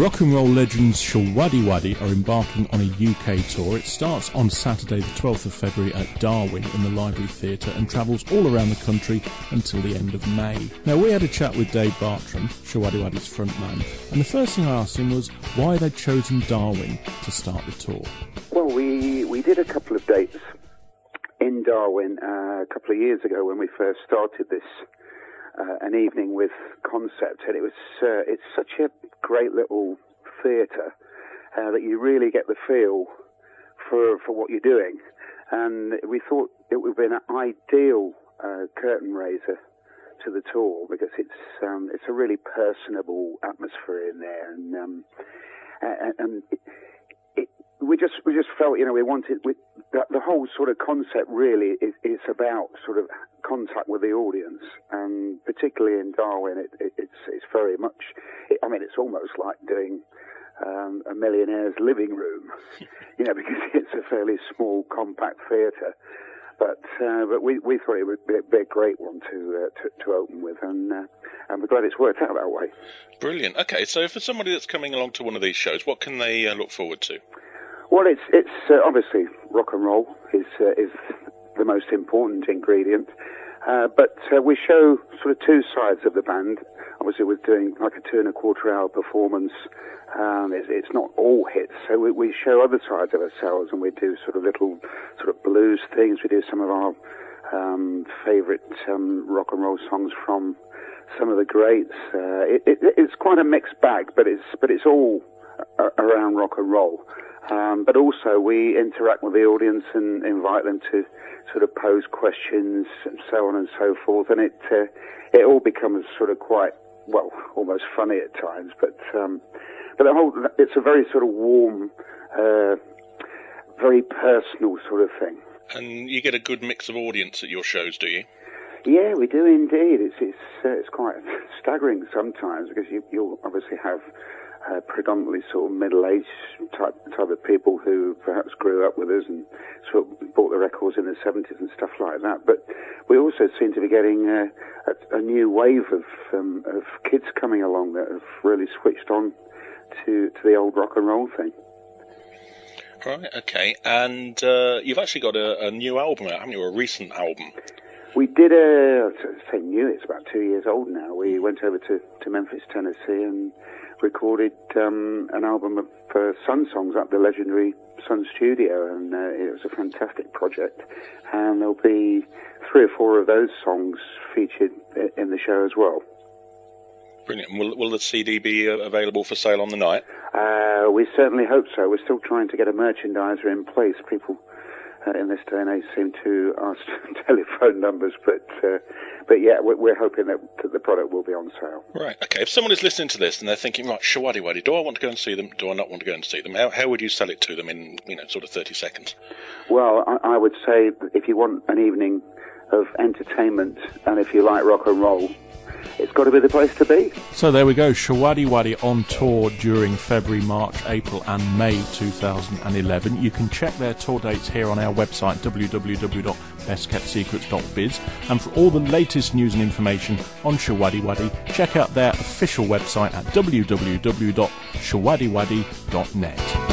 Rock and roll legends Showaddywaddy are embarking on a UK tour. It starts on Saturday the 12th of February at Darwin in the Library Theatre and travels all around the country until the end of May. Now, we had a chat with Dave Bartram, Showaddywaddy's frontman, and the first thing I asked him was why they'd chosen Darwin to start the tour. Well, we did a couple of dates in Darwin a couple of years ago when we first started this, an evening with concept, and it's such a great little theatre that you really get the feel for what you're doing, and we thought it would be an ideal curtain raiser to the tour because it's a really personable atmosphere in there, and we just felt, we wanted the whole sort of concept really is about sort of contact with the audience, and particularly in Darwin, it's very much. It's almost like doing a millionaire's living room, because it's a fairly small, compact theatre. But we thought it would be a great one to open with, and we're glad it's worked out that way. Brilliant. Okay, so for somebody that's coming along to one of these shows, what can they look forward to? Well, it's obviously rock and roll is the most important ingredient, but we show sort of two sides of the band. Obviously, we're doing like a 2.25 hour performance. It's not all hits, so we show other sides of ourselves, and we do sort of little sort of blues things. We do some of our favourite rock and roll songs from some of the greats. It's quite a mixed bag, but it's all around rock and roll. But also we interact with the audience and invite them to sort of pose questions and so on and so forth, and it all becomes sort of quite, well, almost funny at times, but it's a very sort of warm, very personal sort of thing. And you get a good mix of audience at your shows, do you? Yeah, we do indeed. It's quite staggering sometimes because you'll obviously have predominantly sort of middle-aged type of people who perhaps grew up with us and sort of bought the records in the 70s and stuff like that. But we also seem to be getting a new wave of kids coming along that have really switched on to the old rock and roll thing. Right, okay. And you've actually got a new album out, haven't you? A recent album. We did it's about 2 years old now. We went over to Memphis, Tennessee, and recorded an album of Sun songs at the legendary Sun Studio, and it was a fantastic project. And there'll be 3 or 4 of those songs featured in the show as well. Brilliant. Will the CD be available for sale on the night? We certainly hope so. We're still trying to get a merchandiser in place. People in this day and age seem to ask telephone numbers, but yeah, we're hoping that the product will be on sale. Right, okay. If someone is listening to this and they're thinking, right, Showaddywaddy, do I want to go and see them? Do I not want to go and see them? How would you sell it to them in, sort of 30 seconds? Well, I would say if you want an evening of entertainment and if you like rock and roll, it's got to be the place to be. So there we go, Showaddywaddy on tour during February, March, April and May 2011. You can check their tour dates here on our website, www.bestkeptsecrets.biz, and for all the latest news and information on Showaddywaddy, check out their official website at www.showaddywaddy.net.